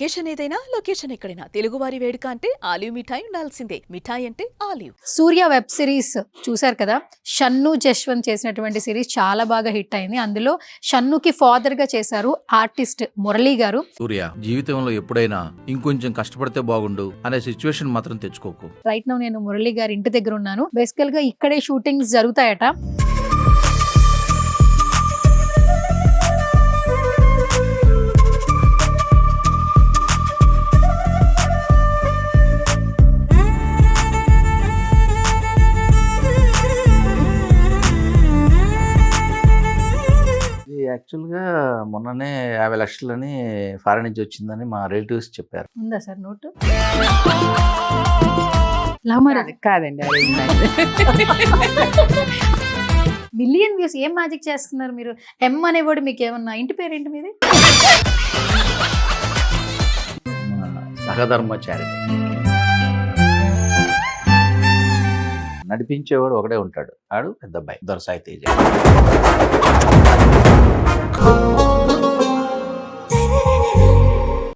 Location ఏదైనా location ఎక్కడైనా తెలుగువారి వేడుక అంటే ఆలివ్ మిఠాయి ఉండాల్సిందే. మిఠాయి అంటే ఆలివ్. సూర్య వెబ్ సిరీస్ చూసారు కదా, షన్ను జశ్వంత్ చేసినటువంటి సిరీస్ చాలా బాగా హిట్ అయింది. అందులో షన్నుకి ఫాదర్ గా చేశారు ఆర్టిస్ట్ మురళీ గారు. సూర్య జీవితంలో ఎప్పుడైనా ఇంకొంచెం కష్టపడితే బాగుండు అనే సిచ్యువేషన్ మాత్రం తెచ్చుకోకు. రైట్ నౌ నేను మురళీ గారి ఇంటి దగ్గర ఉన్నాను. బేసికల్ గా ఇక్కడే షూటింగ్స్ జరుగుతాయట. యాక్చువల్గా మొన్ననే 50 లక్షలని ఫారెన్ నుంచి వచ్చిందని మా రిలేటివ్స్ చెప్పారు. ఉందా సార్ నోటు? కాదండి, మిలియన్ వ్యూస్ ఏం మ్యాజిక్ చేస్తున్నారు మీరు? ఎం అనేవాడు మీకు ఏమన్నా? ఇంటి పేరేంటి మీది? మా సహధర్మచారి నడిపించేవాడు ఒకడే ఉంటాడు, ఆడు పెద్ద అబ్బాయి దొరసాయి తేజ.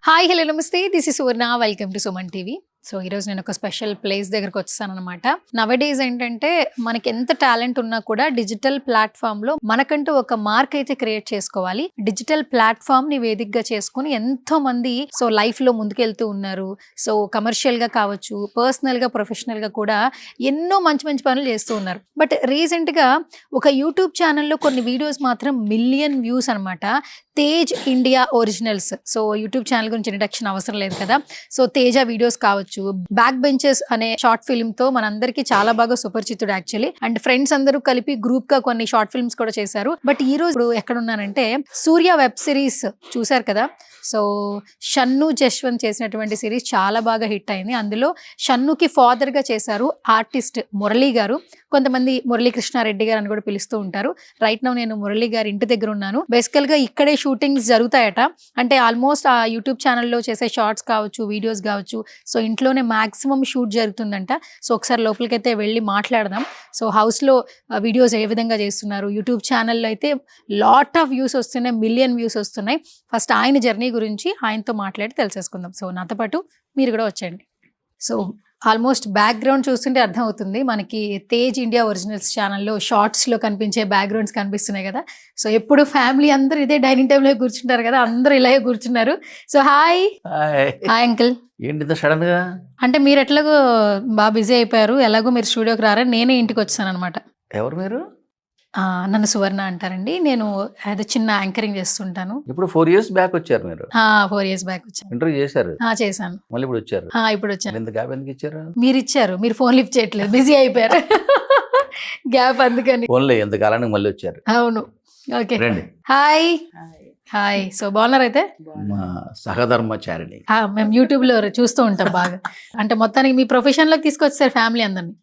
హాయ్ హలో నమస్తే, this is Suvarna, welcome to Suman TV. So ఈరోజు నేను ఒక స్పెషల్ ప్లేస్ దగ్గరకు వచ్చాను అనమాట. నవడేస్ ఏంటంటే మనకి ఎంత టాలెంట్ ఉన్నా కూడా డిజిటల్ ప్లాట్ఫామ్ లో మనకంటూ ఒక మార్క్ అయితే క్రియేట్ చేసుకోవాలి. డిజిటల్ ప్లాట్ఫామ్ ని వేదికగా చేసుకుని ఎంతో మంది సో లైఫ్ లో ముందుకెళ్తూ ఉన్నారు. సో కమర్షియల్ గా కావచ్చు, పర్సనల్ గా, ప్రొఫెషనల్ గా కూడా ఎన్నో మంచి మంచి పనులు చేస్తూ ఉన్నారు. బట్ రీసెంట్ గా ఒక యూట్యూబ్ ఛానల్లో కొన్ని వీడియోస్ మాత్రం మిలియన్ వ్యూస్ అనమాట. Tej India originals. So YouTube channel గురించి ఇంట్రడక్షన్ అవసరం లేదు కదా. సో తేజ వీడియోస్ కావచ్చు, బ్యాక్ బెంచెస్ అనే షార్ట్ ఫిల్మ్ తో మనందరికి చాలా బాగా సుపరిచితుడు యాక్చువల్లీ. అండ్ ఫ్రెండ్స్ అందరూ కలిపి గ్రూప్ గా కొన్ని షార్ట్ ఫిల్మ్స్ కూడా చేశారు. బట్ ఈ రోజు ఎక్కడ ఉన్నానంటే సూర్య వెబ్ సిరీస్ చూసారు కదా. సో షన్ను జశ్వంత్ చేసినటువంటి సిరీస్ చాలా బాగా హిట్ అయింది. అందులో షన్నుకి ఫాదర్ గా చేశారు ఆర్టిస్ట్ మురళీ గారు. కొంతమంది మురళీకృష్ణారెడ్డి గారు అని కూడా పిలుస్తూ ఉంటారు. రైట్ నౌ నేను మురళీ గారి ఇంటి దగ్గర ఉన్నాను. బేసికల్ గా ఇక్కడే షూటింగ్స్ జరుగుతాయట. అంటే ఆల్మోస్ట్ ఆ యూట్యూబ్ ఛానల్లో చేసే షార్ట్స్ కావచ్చు, వీడియోస్ కావచ్చు, సో ఇంట్లోనే మాక్సిమం షూట్ జరుగుతుందంట. సో ఒకసారి లోపలికైతే వెళ్ళి మాట్లాడదాం. సో హౌస్లో వీడియోస్ ఏ విధంగా చేస్తున్నారు, యూట్యూబ్ ఛానల్లో అయితే లాట్ ఆఫ్ వ్యూస్ వస్తున్నాయి, మిలియన్ వ్యూస్ వస్తున్నాయి. ఫస్ట్ ఆయన జర్నీ గురించి ఆయనతో మాట్లాడి తెలిసేసుకుందాం. సో నాతో పాటు మీరు కూడా వచ్చండి. సో ఆల్మోస్ట్ బ్యాక్గ్రౌండ్ చూస్తుంటే అర్థం అవుతుంది మనకి తేజ్ ఇండియా ఒరిజినల్స్ ఛానల్లో షార్ట్స్లో కనిపించే బ్యాక్గ్రౌండ్స్ కనిపిస్తున్నాయి కదా. సో ఎప్పుడు ఫ్యామిలీ అందరూ ఇదే డైనింగ్ టేబుల్లో కూర్చుంటారు కదా, అందరూ ఇలాగే కూర్చున్నారు. So hi uncle. ఏంటి సడన్ గా? అంటే మీరు ఎట్లాగో బాగా బిజీ అయిపోయారు, ఎలాగో మీరు స్టూడియోకి రారా, నేనే ఇంటికి వచ్చాను అనమాట. ఎవరు మీరు? నన్ను సువర్ణ అంటారండి. నేను ఏదో చిన్న యాంకరింగ్ చేస్తుంటాను. ఇప్పుడు 4 years బ్యాక్ వచ్చారు మీరు? 4 years బ్యాక్ వచ్చాను. ఇంటర్వ్యూ చేశారు? చేశాను. మళ్ళీ ఇప్పుడు వచ్చారు? ఇప్పుడు వచ్చాను. ఎంత గ్యాప్ ఎందుకు ఇచ్చారు? మీరు ఇచ్చారు, మీరు ఫోన్ లిఫ్ట్ చేయట్లేదు, బిజీ అయిపోయారు. గ్యాప్ అందుకని. ఫోన్లే ఎంత కాలానికి మళ్ళీ వచ్చారు. అవును. ఓకే రండి. Hi hi. సో బాగున్నారు అయితే? మా సహధర్మచారిణి. మేము యూట్యూబ్ లో చూస్తూ ఉంటాం బాగా. అంటే మొత్తానికి మీ ప్రొఫెషన్ లోకి తీసుకొచ్చారు ఫ్యామిలీ అందరినీ.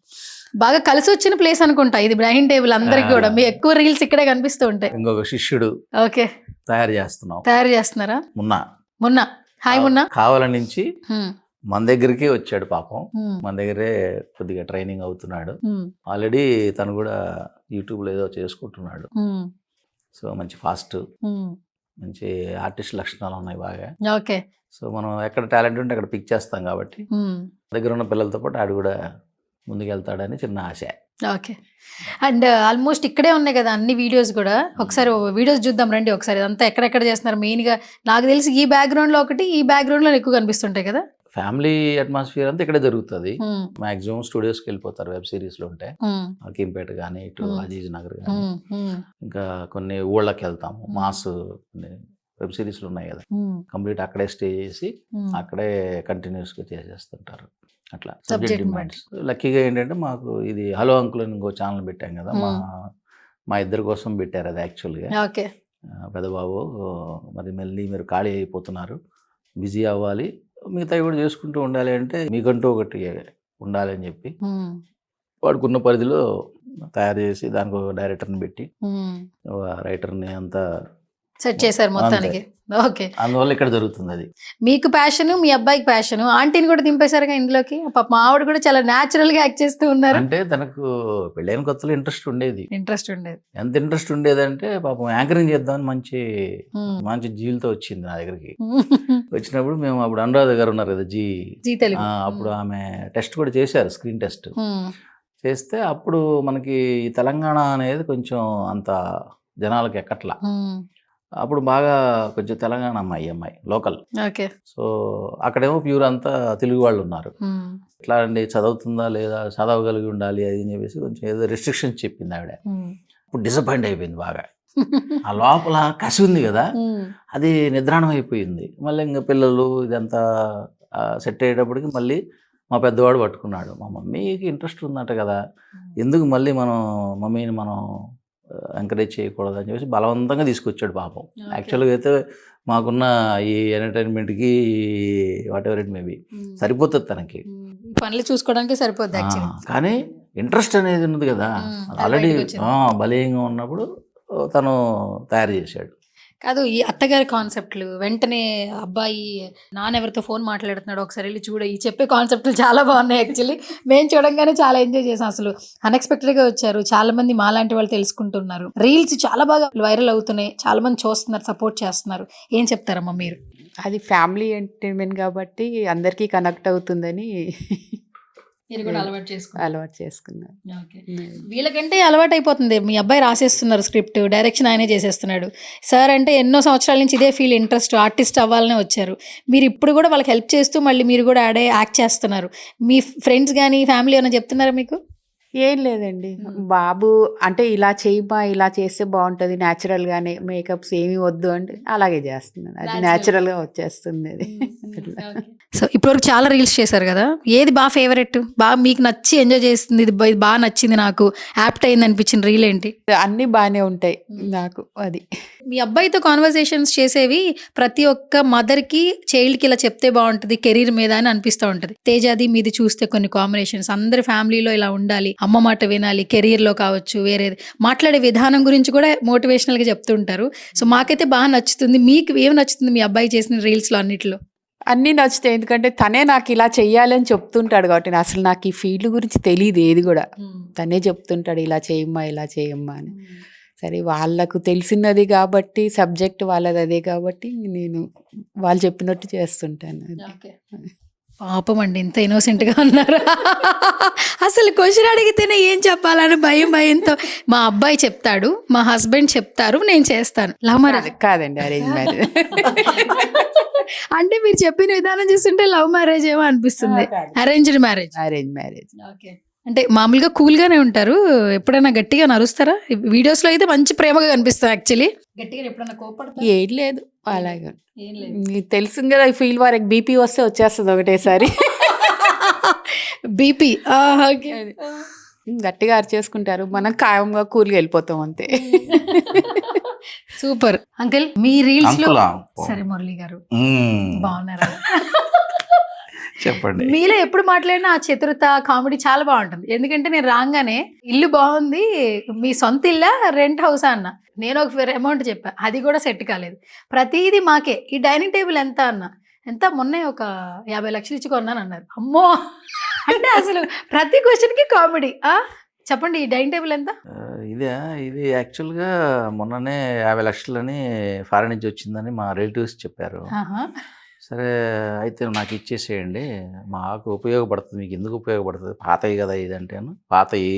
బాగా కలిసి వచ్చిన ప్లేస్ అనుకుంటా ఇది, డైనింగ్ టేబుల్ అందరికి కూడా. మీ ఎక్కువ రీల్స్ ఇక్కడే కనిపిస్తూ ఉంటాయి. ఇంకొక శిష్యుడు ఓకే తయారు చేస్తున్నారా? మొన్న హాయ్ మొన్న కావాల నుంచి మన దగ్గరికి వచ్చాడు పాపం. మన దగ్గరే కొద్దిగా ట్రైనింగ్ అవుతున్నాడు. ఆల్రెడీ తను కూడా యూట్యూబ్ లో ఏదో చేసుకుంటున్నాడు. సో మంచి ఫాస్ట్, మంచి ఆర్టిస్ట్ లక్షణాలు ఉన్నాయి బాగా. ఓకే. సో మనం ఎక్కడ టాలెంట్ ఉంటే అక్కడ పిక్ చేస్తాం కాబట్టి దగ్గర ఉన్న పిల్లలతో పాటు ఆడు కూడా ముందుకెళ్తాడని చిన్న ఆశ. ఓకే. అండ్ ఆల్మోస్ట్ ఇక్కడే ఉన్నాయి కదా అన్ని వీడియోస్ కూడా. ఒకసారి వీడియోస్ చూద్దాం రండి ఒకసారి. అంతా ఎక్కడెక్కడ చేస్తున్నారు మెయిన్గా? నాకు తెలిసి ఈ బ్యాక్గ్రౌండ్లో ఒకటి, ఈ బ్యాక్గ్రౌండ్లో ఎక్కువ కనిపిస్తుంటాయి కదా. ఫ్యామిలీ అట్మాస్ఫియర్ అంతా ఇక్కడే జరుగుతుంది. మాక్సిమం స్టూడియోస్కి వెళ్ళిపోతారు వెబ్ సిరీస్లో ఉంటే. హకీంపేట కానీ, ఇటు అజీజ్ నగర్ కానీ, ఇంకా కొన్ని ఊళ్ళకి వెళ్తాము. మాస్ వెబ్ సిరీస్లు ఉన్నాయి కదా, కంప్లీట్ అక్కడే స్టే చేసి అక్కడే కంటిన్యూస్గా చేసేస్తుంటారు. అట్లా సబ్జెక్ట్ డిమాండ్స్. లక్కీగా ఏంటంటే మాకు ఇది హలో అంకుల్ అని ఇంకో ఛానల్ పెట్టాం కదా, మా ఇద్దరి కోసం పెట్టారు అది యాక్చువల్గా. ఓకే. పెద్దబాబు మరి మళ్ళీ మీరు ఖాళీ అయిపోతున్నారు, బిజీ అవ్వాలి, మిగతా కూడా చేసుకుంటూ ఉండాలి, అంటే మీకంటూ ఒకటి ఉండాలి అని చెప్పి వాడుకున్న పరిధిలో తయారు చేసి దానికి ఒక డైరెక్టర్ని పెట్టి, రైటర్ని అంతా సెట్ చేశారు మొత్తానికి. ఓకే, అందువల్ల ఇక్కడ జరుగుతుంది అది. మీకు ప్యాషన్, మీ అబ్బాయికి ప్యాషన్, ఆంటీని కూడా దింపేశారుగా ఇందులోకి. పాప మా ఆవిడ కూడా చాలా న్యాచురల్ గా యాక్ట్ చేస్తూ ఉన్నారు. అంటే తనకు పెళ్ళైన కొత్తలో ఇంట్రెస్ట్ ఉండేది. ఇంట్రెస్ట్ ఉండేది. ఎంత ఇంట్రెస్ట్ ఉండేదంటే పాపం యాంకరింగ్ చేద్దామని మంచి జీలతో వచ్చింది నా దగ్గరికి. వచ్చినప్పుడు మేము అప్పుడు అనురాధ గారు ఉన్నారు కదా జీ తెలుగు, అప్పుడు ఆమె టెస్ట్ కూడా చేశారు, స్క్రీన్ టెస్ట్ చేస్తే అప్పుడు మనకి ఈ తెలంగాణ అనేది కొంచెం అంత జనాలకి ఎక్కట్లా. అప్పుడు బాగా కొంచెం తెలంగాణ అమ్మాయి లోకల్. ఓకే. సో అక్కడేమో ప్యూర్ అంతా తెలుగు వాళ్ళు ఉన్నారు. ఎట్లా అండి, చదువుతుందా లేదా, చదవగలిగి ఉండాలి అది అని చెప్పేసి కొంచెం ఏదో రెస్ట్రిక్షన్స్ చెప్పింది ఆవిడ. ఇప్పుడు డిసప్పాయింట్ అయిపోయింది బాగా. ఆ లోపల కసి ఉంది కదా, అది నిద్రాణం అయిపోయింది. మళ్ళీ ఇంకా పిల్లలు ఇదంతా సెట్ అయ్యేటప్పటికి మళ్ళీ మా పెద్దవాడు పట్టుకున్నాడు, మా మమ్మీకి ఇంట్రెస్ట్ ఉందట కదా, ఎందుకు మళ్ళీ మమ్మీని మనం ఎంకరేజ్ చేయకూడదు అని చెప్పేసి బలవంతంగా తీసుకొచ్చాడు పాపం. యాక్చువల్గా అయితే మాకున్న ఈ ఎంటర్టైన్మెంట్కి వాట్ ఎవర్ ఇట్ మేబీ సరిపోతుంది తనకి, పనులు చూసుకోవడానికి సరిపోద్ది. కానీ ఇంట్రెస్ట్ అనేది ఉన్నది కదా, ఆల్రెడీ బలీయంగా ఉన్నప్పుడు తను తయారు చేశాడు. కాదు, ఈ అత్తగారి కాన్సెప్ట్లు వెంటనే అబ్బాయి నాన్నెవరితో ఫోన్ మాట్లాడుతున్నాడు ఒకసారి వెళ్ళి చూడ, ఈ చెప్పే కాన్సెప్ట్లు చాలా బాగున్నాయి. యాక్చువల్లీ మేము చూడంగానే చాలా ఎంజాయ్ చేసాం. అసలు అన్ఎక్స్పెక్టెడ్గా వచ్చారు, చాలా మంది మాలాంటి వాళ్ళు తెలుసుకుంటున్నారు, రీల్స్ చాలా బాగా వైరల్ అవుతున్నాయి, చాలా మంది చూస్తున్నారు, సపోర్ట్ చేస్తున్నారు. ఏం చెప్తారమ్మా మీరు? అది ఫ్యామిలీ ఎంటర్టైన్మెంట్ కాబట్టి అందరికీ కనెక్ట్ అవుతుందని అలవాటు చేసుకున్నారు. వీళ్ళకంటే అలవాటు అయిపోతుంది. మీ అబ్బాయి రాసేస్తున్నారు స్క్రిప్ట్, డైరెక్షన్ ఆయనే చేసేస్తున్నాడు. సార్ అంటే ఎన్నో సంవత్సరాల నుంచి ఇదే ఫీల్, ఇంట్రెస్ట్, ఆర్టిస్ట్ అవ్వాలనే వచ్చారు. మీరు ఇప్పుడు కూడా వాళ్ళకి హెల్ప్ చేస్తూ మళ్ళీ మీరు కూడా ఆడే యాక్ట్ చేస్తున్నారు. మీ ఫ్రెండ్స్ కానీ ఫ్యామిలీ ఏమైనా చెప్తున్నారా మీకు? ఏం లేదండి, బాబు అంటే ఇలా చేయబా, ఇలా చేస్తే బాగుంటుంది, న్యాచురల్ గానే, మేకప్స్ ఏమి వద్దు అంటే అలాగే చేస్తున్నాను. అది న్యాచురల్ గా వచ్చేస్తుంది అది. సో ఇప్పటివరకు చాలా రీల్స్ చేశారు కదా, ఏది బాగా ఫేవరెట్, బాగా మీకు నచ్చి ఎంజాయ్ చేస్తుంది, ఇది బాగా నచ్చింది, నాకు యాప్ట్ అయింది అనిపించిన రీల్ ఏంటి? అన్ని బాగానే ఉంటాయి నాకు. అది మీ అబ్బాయితో కాన్వర్సేషన్స్ చేసేవి ప్రతి ఒక్క మదర్కి చైల్డ్కి ఇలా చెప్తే బాగుంటుంది కెరీర్ మీద అని అనిపిస్తూ ఉంటుంది. తేజాది మీది చూస్తే కొన్ని కాంబినేషన్స్, అందరి ఫ్యామిలీలో ఇలా ఉండాలి, అమ్మ మాట వినాలి, కెరీర్లో కావచ్చు, వేరేది మాట్లాడే విధానం గురించి కూడా మోటివేషనల్గా చెప్తుంటారు. సో మాకైతే బాగా నచ్చుతుంది. మీకు ఏమి నచ్చుతుంది మీ అబ్బాయి చేసిన రీల్స్లో అన్నిట్లో? అన్నీ నచ్చుతాయి, ఎందుకంటే తనే నాకు ఇలా చెయ్యాలని చెప్తుంటాడు కాబట్టి. అసలు నాకు ఈ ఫీల్డ్ గురించి తెలియదు ఏది కూడా, తనే చెప్తుంటాడు ఇలా చేయమ్మా ఇలా చేయమ్మా అని. సరే, వాళ్ళకు తెలిసినది కాబట్టి, సబ్జెక్ట్ వాళ్ళది అదే కాబట్టి నేను వాళ్ళు చెప్పినట్టు చేస్తుంటాను. పాపం అండి, ఇంత ఇన్నోసెంట్గా ఉన్నారు. అసలు క్వశ్చన్ అడిగితేనే ఏం చెప్పాలని భయంతో. మా అబ్బాయి చెప్తాడు, మా హస్బెండ్ చెప్తారు, నేను చేస్తాను. లవ్ మ్యారేజ్ కాదండి, అరేంజ్ మ్యారేజ్. అంటే మీరు చెప్పిన విధానం చూస్తుంటే లవ్ మ్యారేజ్ ఏమో అనిపిస్తుంది. Arranged marriage. Arrange marriage. Okay. అంటే మామూలుగా కూల్ గానే ఉంటారు, ఎప్పుడైనా గట్టిగా నరుస్తారా? వీడియోస్ లో అయితే మంచి ప్రేమగా కనిపిస్తారు. యాక్చువల్లీ గట్టిగా ఎప్పుడైనా కోపడతారు? ఏం లేదు, అలాగే నీకు తెలుసు కదా, ఫీల్ వరకు బీపీ వస్తే వచ్చేస్తుంది ఒకటేసారి. బీపీ గట్టిగా అరిచేసుకుంటారు, మనం ఖాయంగా కూల్గా వెళ్ళిపోతాం అంతే. సూపర్ అంకుల్, మీ రీల్స్ లో. సరే మురళి గారు బాగున్నారా? చెప్పండి. మీలో ఎప్పుడు మాట్లాడినా ఆ చతురత, కామెడీ చాలా బాగుంటుంది. ఎందుకంటే నేను రాగానే ఇల్లు బాగుంది, మీ సొంత ఇల్లా రెంట్ హౌసా అన్న, నేను ఒక అమౌంట్ చెప్పా, అది కూడా సెట్ కాలేదు. ప్రతిదీ మాకే. ఈ డైనింగ్ టేబుల్ ఎంత అన్న, ఎంత మొన్నే ఒక 50 లక్షలు ఇచ్చి కొన్నాను అన్నారు. అమ్మో, అంటే అసలు ప్రతి క్వశ్చన్కి కామెడీ. చెప్పండి, ఈ డైనింగ్ టేబుల్ ఎంత? ఇది యాక్చువల్గా మొన్ననే 50 లక్షలని ఫారెన్ నుంచి వచ్చిందని మా రిలేటివ్స్ చెప్పారు. సరే అయితే నాకు ఇచ్చేసేయండి, మాకు ఉపయోగపడుతుంది, మీకు ఎందుకు ఉపయోగపడుతుంది, పాతయి కదా ఇది అంటేను. పాతయి,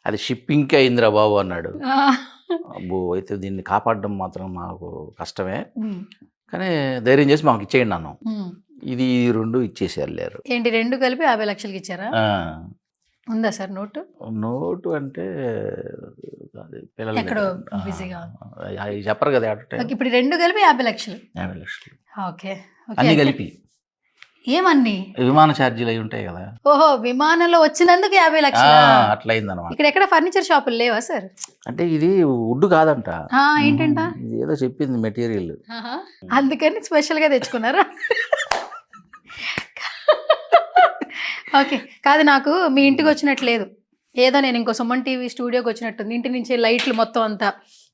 అది షిప్పింగ్కి అయిందిరా బాబు అన్నాడు. అబ్బో, అయితే దీన్ని కాపాడడం మాత్రం మాకు కష్టమే, కానీ ధైర్యం చేసి మాకు ఇచ్చేయండి అన్నాం. ఇది 2 ఇచ్చేసారు. లేరు ఏంటి, 2 కలిపి 50 లక్షలకి ఇచ్చారా? ఉందా సార్ నోటు? అంటే పిల్లలు చెప్పరు కదా, ఇప్పుడు 2 కలిపి 50 లక్షలు. 50 లక్షలు ఓకే, అన్ని కలిపి. ఏమన్నీ విమాన ఛార్జీలు అవి ఉంటాయి కదా. ఓహో, విమానంలో వచ్చినందుకు 50 లక్షలు. అట్లా అయిందన్నమాట. ఇక్కడ ఎక్కడ ఫర్నిచర్ షాపులు లేవా సార్? అంటే ఇది వుడ్ కాదంట. ఏంటంట? ఏదో చెప్పింది మెటీరియల్, అందుకని స్పెషల్ గా తెచ్చుకున్నారా? ఓకే. కాదు, నాకు మీ ఇంటికి వచ్చినట్టు లేదు, ఏదో నేను ఇంకో సుమన్ టీవీ స్టూడియోకి వచ్చినట్టుంది. ఇంటి నుంచి లైట్లు మొత్తం అంతా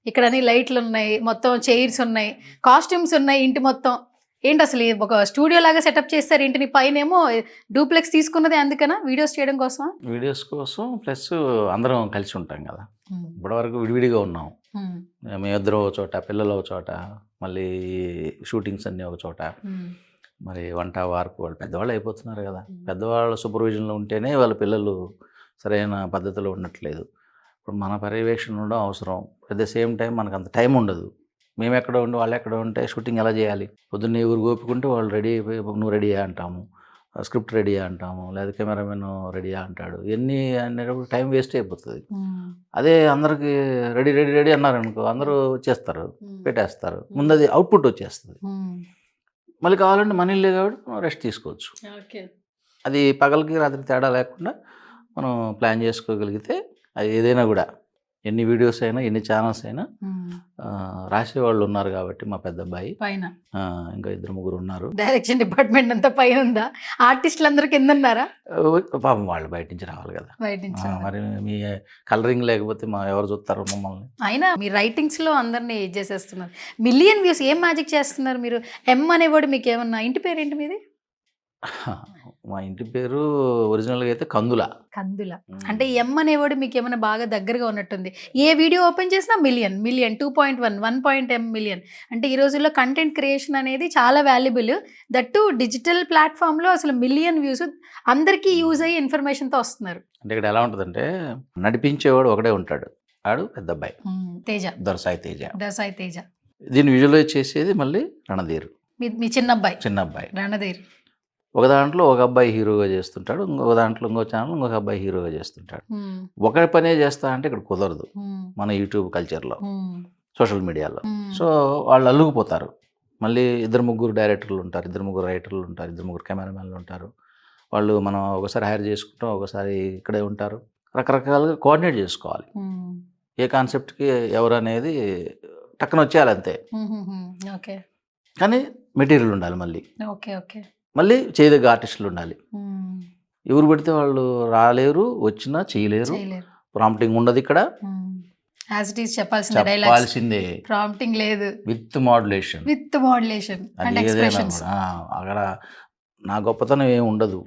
ఇక్కడ అన్ని లైట్లు ఉన్నాయి, మొత్తం చైర్స్ ఉన్నాయి, కాస్ట్యూమ్స్ ఉన్నాయి, ఇంటి మొత్తం ఏంటి అసలు ఇది ఒక స్టూడియో లాగా సెటప్ చేస్తారు ఇంటిని, పైన ఏమో డూప్లెక్స్ తీసుకున్నది అందుకనా వీడియోస్ చేయడం కోసమా? వీడియోస్ కోసం ప్లస్ అందరం కలిసి ఉంటాం కదా, ఇప్పటివరకు విడివిడిగా ఉన్నాం. మేమిద్దరం ఒక చోట, పిల్లలు ఒక చోట, మళ్ళీ షూటింగ్స్ అన్నీ ఒక చోట, మరి వంట వార్పు వాళ్ళు పెద్దవాళ్ళు అయిపోతున్నారు కదా, పెద్దవాళ్ళ సూపర్విజన్లో ఉంటేనే వాళ్ళ పిల్లలు సరైన పద్ధతిలో ఉండట్లేదు. ఇప్పుడు మన పర్యవేక్షణ ఉండడం అవసరం. అట్ ద సేమ్ టైం మనకు అంత టైం ఉండదు. మేము ఎక్కడ ఉండి వాళ్ళు ఎక్కడ ఉంటే షూటింగ్ ఎలా చేయాలి? పొద్దున్నే ఊరు గోపుకుంటే వాళ్ళు రెడీ అయిపోయి నువ్వు రెడీయా అంటాము, స్క్రిప్ట్ రెడీయా అంటాము, లేదా కెమెరామెన్ రెడీయా అంటాడు. ఇవన్నీ అనేటప్పుడు టైం వేస్ట్ అయిపోతుంది. అదే అందరికి రెడీ రెడీ రెడీ అన్నారు అనుకో, అందరూ వచ్చేస్తారు, పెట్టేస్తారు, ముందు అది అవుట్పుట్ వచ్చేస్తుంది. మళ్ళీ కావాలంటే మన ఇల్లే కాబట్టి మనం రెస్ట్ తీసుకోవచ్చు. అది పగలకి రాత్రి తేడా లేకుండా మనం ప్లాన్ చేసుకోగలిగితే అది ఏదైనా కూడా, ఎన్ని వీడియోస్ అయినా ఎన్ని ఛానల్స్ అయినా రాసేవాళ్ళు ఉన్నారు కాబట్టి మా పెద్ద అబ్బాయి పైన, ఇంకా 2-3 ఉన్నారు. డైరెక్షన్ డిపార్ట్మెంట్ అంతా పైన ఉందా? ఆర్టిస్టులు అందరూ కింద ఉన్నారా? పాపం వాళ్ళు బయట నుంచి రావాలి కదా, బయట నుంచి. మరి మీ కలరింగ్ లేకపోతే ఎవరు చూస్తారు మమ్మల్ని? అయినా మీ రైటింగ్స్ లో అందరినీ చేసేస్తున్నారు. మిలియన్ వ్యూస్ ఏం మ్యాజిక్ చేస్తున్నారు మీరు? ఎం అనేవాడు మీకు ఏమన్నా? ఇంటి పేరు ఏంటి మీది? మా ఇంటి పేరు ఒరిజినల్గా అయితే కందుల. అంటే ఎం అనేవాడు మీకు ఏమైనా బాగా దగ్గరగా ఉన్నట్టుంది. ఏ వీడియో ఓపెన్ చేసినా మిలియన్ 2.1 1.m మిలియన్. అంటే ఈ రోజుల్లో కంటెంట్ క్రియేషన్ అనేది చాలా వాల్యుబుల్. దట్టు డిజిటల్ ప్లాట్ఫామ్లో అసలు మిలియన్ వ్యూస్ అందరికీ యూజ్ అయ్యి ఇన్ఫర్మేషన్తో వస్తున్నారు. అంటే ఇక్కడ ఎలా ఉంటుందంటే నడిపించేవాడు ఒకడే ఉంటాడు, ఆడు పెద్ద అబ్బాయి తేజ, దొరసాయి తేజ. దీన్ని విజువలైజ్ చేసేది మళ్ళీ రణధీర్, మీ చిన్న అబ్బాయి రణధీర్. ఒక దాంట్లో ఒక అబ్బాయి హీరోగా చేస్తుంటాడు, ఇంకొక దాంట్లో ఇంకో ఛానల్ ఇంకొక అబ్బాయి హీరోగా చేస్తుంటాడు. ఒక పనే చేస్తా అంటే ఇక్కడ కుదరదు మన యూట్యూబ్ కల్చర్లో, సోషల్ మీడియాలో. సో వాళ్ళు అల్లుకుపోతారు. మళ్ళీ 2-3 డైరెక్టర్లు ఉంటారు, 2-3 రైటర్లు ఉంటారు, 2-3 కెమెరామెన్లు ఉంటారు. వాళ్ళు మనం ఒకసారి హైర్ చేసుకుంటాం, ఒకసారి ఇక్కడే ఉంటారు. రకరకాలుగా కోఆర్డినేట్ చేసుకోవాలి. ఏ కాన్సెప్ట్కి ఎవరు అనేది టక్కున వచ్చేయాలి అంతే. కానీ మెటీరియల్ ఉండాలి, మళ్ళీ చేయదగ్గ ఆర్టిస్టులు ఉండాలి. ఎవరు పెడితే వాళ్ళు రాలేరు, వచ్చినా చేయలేరు. ప్రాంప్టింగ్ ఉండదు ఇక్కడ, చెప్పాల్సిందే. ప్రాంప్టింగ్ లేదు, విత్ మాడ్యులేషన్. అక్కడ నా గొప్పతనం ఏమి ఉండదు.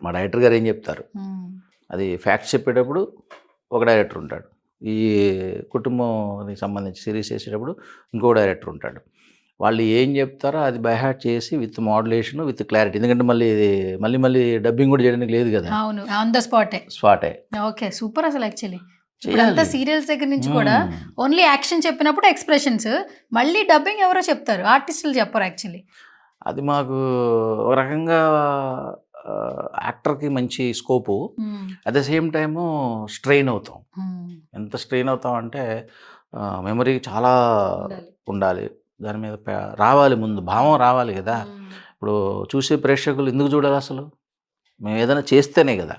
మా డైరెక్టర్ గారు ఏం చెప్తారు, అది ఫ్యాక్ట్స్ చెప్పేటప్పుడు ఒక డైరెక్టర్ ఉంటాడు, ఈ కుటుంబానికి సంబంధించి సిరీస్ చేసేటప్పుడు ఇంకో డైరెక్టర్ ఉంటాడు. వాళ్ళు ఏం చెప్తారో అది బై హార్ట్ చేసి విత్ మాడ్యులేషన్, విత్ క్లారిటీ. ఎందుకంటే మళ్ళీ డబ్బింగ్ కూడా చేయడానికి లేదు కదా, ఆన్ ద స్పాటే. Okay, super. అసలు యాక్చువల్లీ ఇప్పుడంతా సీరియల్స్ దగ్గర నుంచి కూడా ఓన్లీ యాక్షన్ చెప్పినప్పుడు ఎక్స్ప్రెషన్స్, మళ్ళీ డబ్బింగ్ ఎవరో చెప్తారు, ఆర్టిస్టులు చెప్పరు యాక్చువల్లీ. అది మాకు ఒక రకంగా యాక్టర్కి మంచి scope. At the same time strain అవుతాం. ఎంత స్ట్రెయిన్ అవుతాం అంటే మెమరీ చాలా ఉండాలి, దాని మీద రావాలి, ముందు భావం రావాలి కదా. ఇప్పుడు చూసే ప్రేక్షకులు ఎందుకు చూడాలి అసలు? మేము ఏదైనా చేస్తేనే కదా.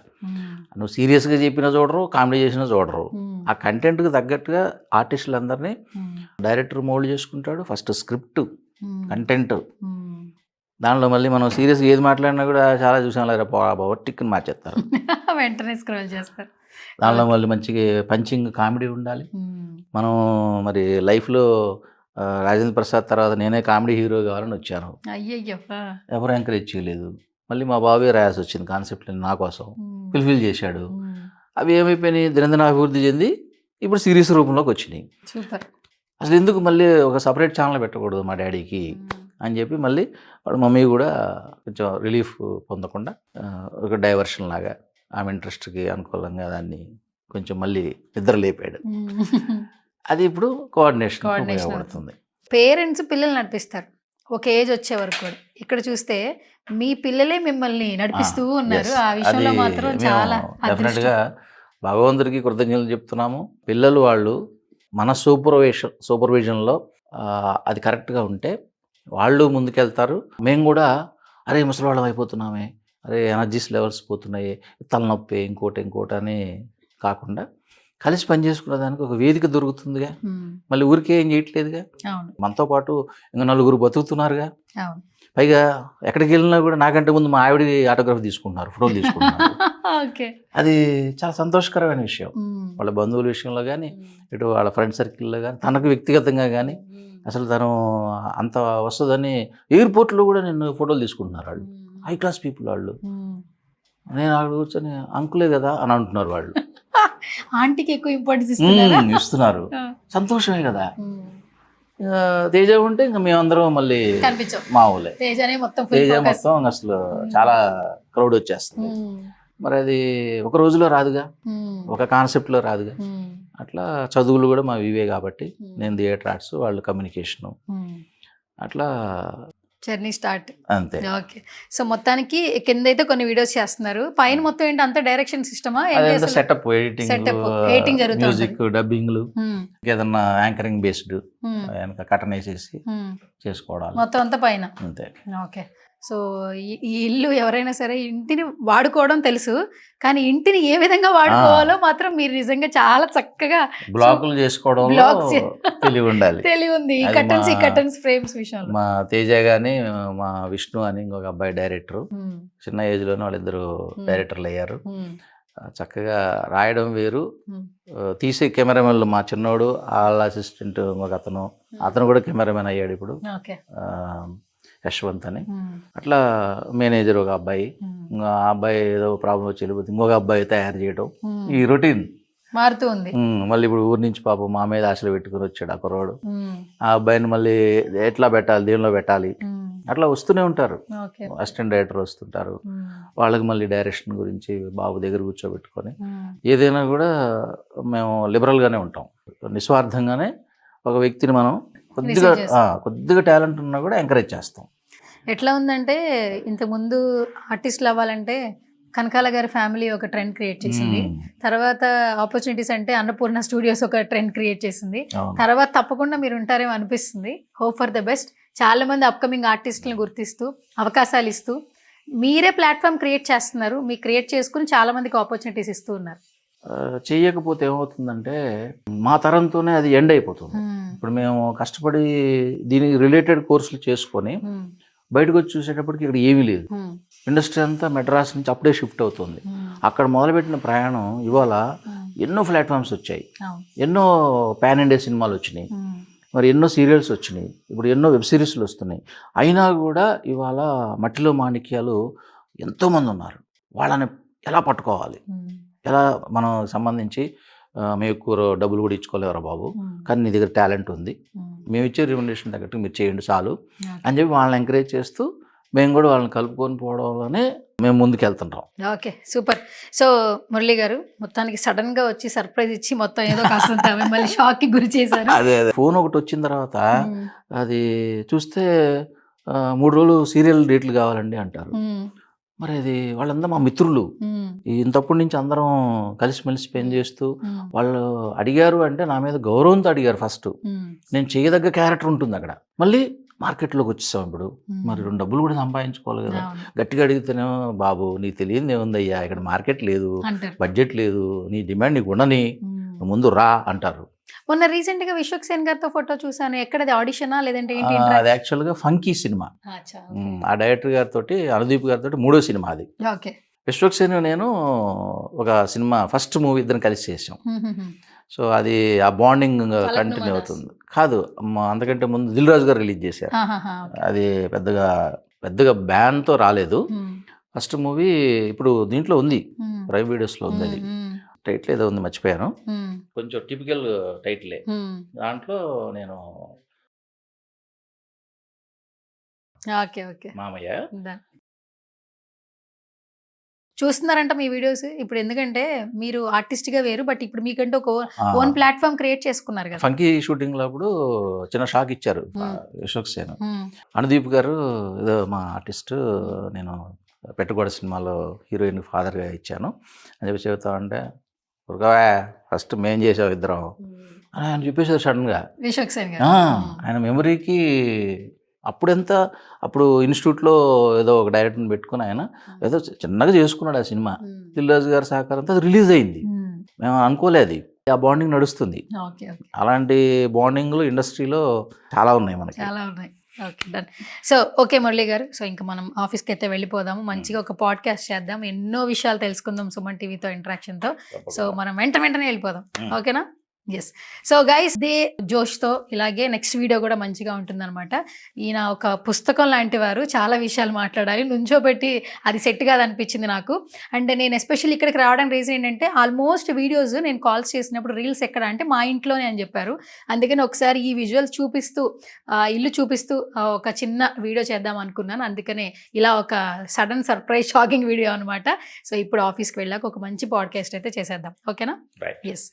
నువ్వు సీరియస్గా చెప్పినా చూడరు, కామెడీ చేసినా చూడరు. ఆ కంటెంట్కి తగ్గట్టుగా ఆర్టిస్టులందరినీ డైరెక్టర్ మోల్డ్ చేసుకుంటాడు. ఫస్ట్ స్క్రిప్ట్, కంటెంట్, దానిలో మళ్ళీ మనం సీరియస్గా ఏది మాట్లాడినా కూడా చాలా చూసాం లేదా టిక్ని మార్చేస్తారు, వెంటనే స్క్రోల్ చేస్తారు. దానిలో మళ్ళీ మంచిగా పంచింగ్ కామెడీ ఉండాలి. మనం మరి లైఫ్లో రాజేంద్ర ప్రసాద్ తర్వాత నేనే కామెడీ హీరో కావాలని వచ్చాను, అయ్యయ్యో ఎవరు ఎంకరేజ్ చేయలేదు. మళ్ళీ మా బాబే రాయాల్సి వచ్చింది కాన్సెప్ట్ నా కోసం, ఫుల్ఫిల్ చేశాడు. అవి ఏమైపోయినాయి, దినదిన అభివృద్ధి చెంది ఇప్పుడు సిరీస్ రూపంలోకి వచ్చినాయి. అసలు ఎందుకు మళ్ళీ ఒక సపరేట్ ఛానల్ పెట్టకూడదు మా డాడీకి అని చెప్పి మళ్ళీ వాడు మమ్మీ కూడా కొంచెం రిలీఫ్ పొందకుండా ఒక డైవర్షన్ లాగా ఆమె ఇంట్రెస్ట్కి అనుకూలంగా దాన్ని కొంచెం మళ్ళీ నిద్ర లేపాడు. అది ఇప్పుడు కోఆర్డినేషన్ ఉపయోగపడుతుంది. పేరెంట్స్ పిల్లలు నడిపిస్తారు ఒక ఏజ్ వచ్చే వరకు కూడా. ఇక్కడ చూస్తే మీ పిల్లలే మిమ్మల్ని నడిపిస్తూ ఉన్నారు. ఆ విషయంలో మాత్రం చాలా డెఫినెట్గా భగవంతుడికి కృతజ్ఞతలు చెప్తున్నాము. పిల్లలు వాళ్ళు మన సూపర్విజన్లో అది కరెక్ట్గా ఉంటే వాళ్ళు ముందుకెళ్తారు. మేము కూడా అరే ముసలివాళ్ళం అయిపోతున్నామే, అరే ఎనర్జీస్ లెవెల్స్ పోతున్నాయి, తలనొప్పి ఇంకోటి అని కాకుండా కలిసి పని చేసుకునే దానికి ఒక వేదిక దొరుకుతుందిగా. మళ్ళీ ఊరికే ఏం చేయట్లేదుగా, అవును మనతో పాటు ఇంకా నలుగురు బతుకుతున్నారుగా. అవును పైగా ఎక్కడికి వెళ్ళినా కూడా నాకంటే ముందు మా ఆవిడ ఆటోగ్రాఫ్ తీసుకుంటున్నారు, ఫోటోలు తీసుకుంటున్నారు. ఓకే అది చాలా సంతోషకరమైన విషయం. వాళ్ళ బంధువుల విషయంలో కానీ, ఇటు వాళ్ళ ఫ్రెండ్ సర్కిల్లో కానీ, తనకు వ్యక్తిగతంగా కానీ అసలు తను అంత వస్తుందని ఎయిర్పోర్ట్లో కూడా నేను ఫోటోలు తీసుకుంటున్నారు వాళ్ళు. హై క్లాస్ పీపుల్ వాళ్ళు. నేను అక్కడ కూర్చొని అంకులే కదా అని అంటున్నారు వాళ్ళు. ఆంటీకి ఎక్కువ ఇంపార్టెన్స్ ఇస్తున్నారా? ఇస్తున్నారు. సంతోషమే కదా. తేజ ఉంటే ఇంకా మేమందరం మళ్ళీ కనిపించవు. మా ఊళ్ళే. తేజనే మొత్తం తేజ మొత్తం అసలు చాలా క్రౌడ్ వచ్చేస్తుంది. మరి అది ఒక రోజులో రాదుగా, ఒక కాన్సెప్ట్లో రాదుగా. అట్లా చదువులు కూడా మా ఇవే కాబట్టి, నేను థియేటర్ ఆర్ట్స్, వాళ్ళు కమ్యూనికేషను, అట్లా జర్నీ స్టార్ట్. అంతే. ఓకే. సో మొత్తానికి కింద అయితే కొన్ని వీడియోస్ చేస్తున్నారు, పైన మొత్తం ఏంటి అంత డైరెక్షన్ సిస్టమా? అదంతా సెటప్, ఎడిటింగ్, జరుగుతుంది, మ్యూజిక్, డబ్బింగ్లు, ఏదన్నా యాంకరింగ్ బేస్డ్ వెనక కటన్ వేసేసి చేసుకోవడాలు మొత్తం అంతా పైన. అంతే. ఓకే. సో ఈ ఇల్లు ఎవరైనా సరే ఇంటిని వాడుకోవడం తెలుసు, కానీ ఇంటిని ఏ విధంగా వాడుకోవాలో మాత్రం మీరు నిజంగా చాలా చక్కగా బ్లాకులు చేసుకోవడంలో తెలివి ఉండాలి. తెలివి ఉంది ఈ కర్టన్స్ ఫ్రేమ్స్ విషయంలో. మా తేజ గాని, మా విష్ణు అని ఇంకొక అబ్బాయి డైరెక్టర్, చిన్న ఏజ్ లోనే వాళ్ళిద్దరు డైరెక్టర్లు అయ్యారు. చక్కగా రాయడం వేరు, తీసే కెమెరామెన్లు మా చిన్నోడు, వాళ్ళ అసిస్టెంట్ ఇంకొక అతను కూడా కెమెరామెన్ అయ్యాడు ఇప్పుడు, యశ్వంత్ అని. అట్లా మేనేజర్ ఒక అబ్బాయి, ఇంకా ఆ అబ్బాయి ఏదో ప్రాబ్లం వచ్చి వెళ్ళిపోతే ఇంకొక అబ్బాయి తయారు చేయడం, ఈ రొటీన్ మారుతూ ఉంది. మళ్ళీ ఇప్పుడు ఊరి నుంచి పాపం మా మీద ఆశలు పెట్టుకుని వచ్చాడు ఆ కుర్రాడు. ఆ అబ్బాయిని మళ్ళీ ఎట్లా పెట్టాలి, దేనిలో పెట్టాలి, అట్లా వస్తూనే ఉంటారు. అసిస్టెంట్ డైరెక్టర్ వస్తుంటారు, వాళ్ళకి మళ్ళీ డైరెక్షన్ గురించి బాబు దగ్గర కూర్చోబెట్టుకొని ఏదైనా కూడా మేము లిబరల్గానే ఉంటాం. నిస్వార్థంగానే ఒక వ్యక్తిని మనం కొద్దిగా టాలెంట్ ఉన్నా కూడా ఎంకరేజ్ చేస్తాం. ఎట్లా ఉందంటే ఇంతకుముందు ఆర్టిస్టులు అవ్వాలంటే కనకాల గారి ఫ్యామిలీ ఒక ట్రెండ్ క్రియేట్ చేసింది, తర్వాత ఆపర్చునిటీస్ అంటే అన్నపూర్ణ స్టూడియోస్ ఒక ట్రెండ్ క్రియేట్ చేసింది, తర్వాత తప్పకుండా మీరు ఉంటారేమో అనిపిస్తుంది. Hope for the best. చాలా మంది అప్కమింగ్ ఆర్టిస్టులను గుర్తిస్తూ అవకాశాలు ఇస్తూ మీరే ప్లాట్ఫామ్ క్రియేట్ చేస్తున్నారు, మీరు క్రియేట్ చేసుకుని చాలా మందికి ఆపర్చునిటీస్ ఇస్తూ ఉన్నారు. చేయకపోతే ఏమవుతుందంటే మా తరంతోనే అది ఎండ్ అయిపోతుంది. ఇప్పుడు మేము కష్టపడి దీనికి రిలేటెడ్ కోర్సులు చేసుకొని బయటకు వచ్చి చూసేటప్పటికి ఇక్కడ ఏమీ లేదు. ఇండస్ట్రీ అంతా మెడ్రాస్ నుంచి అప్పుడే షిఫ్ట్ అవుతుంది. అక్కడ మొదలుపెట్టిన ప్రయాణం ఇవాళ ఎన్నో ప్లాట్ఫామ్స్ వచ్చాయి, ఎన్నో పాన్ ఇండియా సినిమాలు వచ్చినాయి, మరి ఎన్నో సీరియల్స్ వచ్చినాయి, ఇప్పుడు ఎన్నో వెబ్ సిరీస్లు వస్తున్నాయి. అయినా కూడా ఇవాళ మట్టిలో మాణిక్యాలు ఎంతోమంది ఉన్నారు. వాళ్ళని ఎలా పట్టుకోవాలి, ఎలా మనం సంబంధించి మేము ఎక్కువ డబ్బులు కూడా ఇచ్చుకోలేవరా బాబు, కానీ నీ దగ్గర టాలెంట్ ఉంది, మేము ఇచ్చే రికమెండేషన్ తగ్గట్టు మీరు చేయండి చాలు అని చెప్పి వాళ్ళని ఎంకరేజ్ చేస్తూ మేము కూడా వాళ్ళని కలుపుకొని పోవడంలోనే మేము ముందుకు వెళ్తుంటాం. Okay, super. సో మురళి గారు మొత్తానికి సడన్ గా వచ్చి సర్ప్రైజ్ ఇచ్చి మొత్తం ఏదో కాస్తంత మిమ్మల్ని షాక్ కి గురి చేశారు. అదే ఫోన్ ఒకటి వచ్చిన తర్వాత అది చూస్తే 3 రోజులు సీరియల్ డేట్లు కావాలండి అంటారు. మరి అది వాళ్ళందరూ మా మిత్రులు, ఇంతప్పటి నుంచి అందరం కలిసిమెలిసి స్పెండ్ చేస్తూ వాళ్ళు అడిగారు అంటే నా మీద గౌరవంతో అడిగారు. ఫస్ట్ నేను చేయదగ్గ క్యారెక్టర్ ఉంటుంది అక్కడ, మళ్ళీ మార్కెట్లోకి వచ్చేసాం. ఇప్పుడు మరి 2 డబ్బులు కూడా సంపాదించుకోవాలి కదా. గట్టిగా అడిగితేనేమో బాబు నీకు తెలియదు ఏముందయ్యా, ఇక్కడ మార్కెట్ లేదు, బడ్జెట్ లేదు, నీ డిమాండ్ నీకు ఉండని, ముందు రా అంటారు. మొన్న రీసెంట్ గా విశ్వక్ సేన్ గారితో ఫోటో చూసాను, ఎక్కడది ఆడిషనా లేదంటే ఏంటి? అది యాక్చువల్గా ఫంకీ సినిమా. ఆ డైరెక్టర్ గారితో అనుదీప్ గారితో 3వ సినిమా అది. విశ్వక్ సేన్ నేను ఒక సినిమా ఫస్ట్ మూవీ ఇద్దరం కలిసి చేసాం. సో అది ఆ బాండింగ్ కంటిన్యూ అవుతుంది. కాదు, అంతకంటే ముందు దిల్ రాజు గారు రిలీజ్ చేశారు. అది పెద్దగా బ్యాన్తో రాలేదు. ఫస్ట్ మూవీ ఇప్పుడు దీంట్లో ఉంది, ప్రైమ్ వీడియోస్లో ఉంది. అది టైటిల్ ఏదో ఉంది, మర్చిపోయాను. కొంచెం టిపికల్ టైటిలే. దాంట్లో నేను మామయ్య. చూస్తున్నారంట మీ వీడియోస్ ఇప్పుడు, ఎందుకంటే మీరు ఆర్టిస్ట్ గా వేరు, బట్ ఇప్పుడు మీకంటే ఒక ఓన్ ప్లాట్ఫామ్ క్రియేట్ చేసుకున్నారు కదా. ఫంకీ షూటింగ్ లో అప్పుడు చిన్న షాక్ ఇచ్చారు విశ్వక్ సేన్. అనుదీప్ గారు ఏదో మా ఆర్టిస్ట్, నేను పెట్టుకోడ సినిమాలో హీరోయిన్ ఫాదర్గా ఇచ్చాను అని చెప్పి చెబుతా ఉంటే, ఉరకవా ఫస్ట్ మేం చేసాం ఇద్దరం అని ఆయన చెప్పేసారు సడన్గా. ఆయన మెమరీకి అప్పుడు ఇన్స్టిట్యూట్లో ఏదో ఒక డైరెక్టర్ని పెట్టుకుని ఆయన ఏదో చిన్నగా చేసుకున్నాడు ఆ సినిమా. దిల్ రాజు గారి సహకారంతో అది రిలీజ్ అయింది. మేము అనుకోలేదు ఆ బాండింగ్ నడుస్తుంది. ఓకే ఓకే, అలాంటి బాండింగ్లు ఇండస్ట్రీలో చాలా ఉన్నాయి మనకి. చాలా ఉన్నాయి. Okay done. So okay Murali గారు, సో ఇంకా మనం ఆఫీస్కి అయితే వెళ్ళిపోదాము, మంచిగా ఒక పాడ్కాస్ట్ చేద్దాం, ఎన్నో విషయాలు తెలుసుకుందాం సుమన్ టీవీతో ఇంటరాక్షన్తో. సో మనం వెంటనే వెళ్ళిపోదాం, ఓకేనా? ఎస్. సో గైస్, దే జోష్తో ఇలాగే నెక్స్ట్ వీడియో కూడా మంచిగా ఉంటుందన్నమాట. ఈయన ఒక పుస్తకం లాంటి వారు, చాలా విషయాలు మాట్లాడాలి, నుంచోబెట్టి అది సెట్ కాదనిపించింది నాకు. అండ్ నేను ఎస్పెషల్లీ ఇక్కడికి రావడానికి రీజన్ ఏంటంటే, ఆల్మోస్ట్ వీడియోస్ నేను కాల్స్ చేసినప్పుడు రీల్స్ ఎక్కడ అంటే మా ఇంట్లోనే అని చెప్పారు. అందుకని ఒకసారి ఈ విజువల్స్ చూపిస్తూ, ఇల్లు చూపిస్తూ ఒక చిన్న వీడియో చేద్దాం అనుకున్నాను. అందుకనే ఇలా ఒక సడన్ సర్ప్రైజ్ షాకింగ్ వీడియో అనమాట. సో ఇప్పుడు ఆఫీస్కి వెళ్ళాక ఒక మంచి పాడ్కాస్ట్ అయితే చేసేద్దాం, ఓకేనా? ఎస్.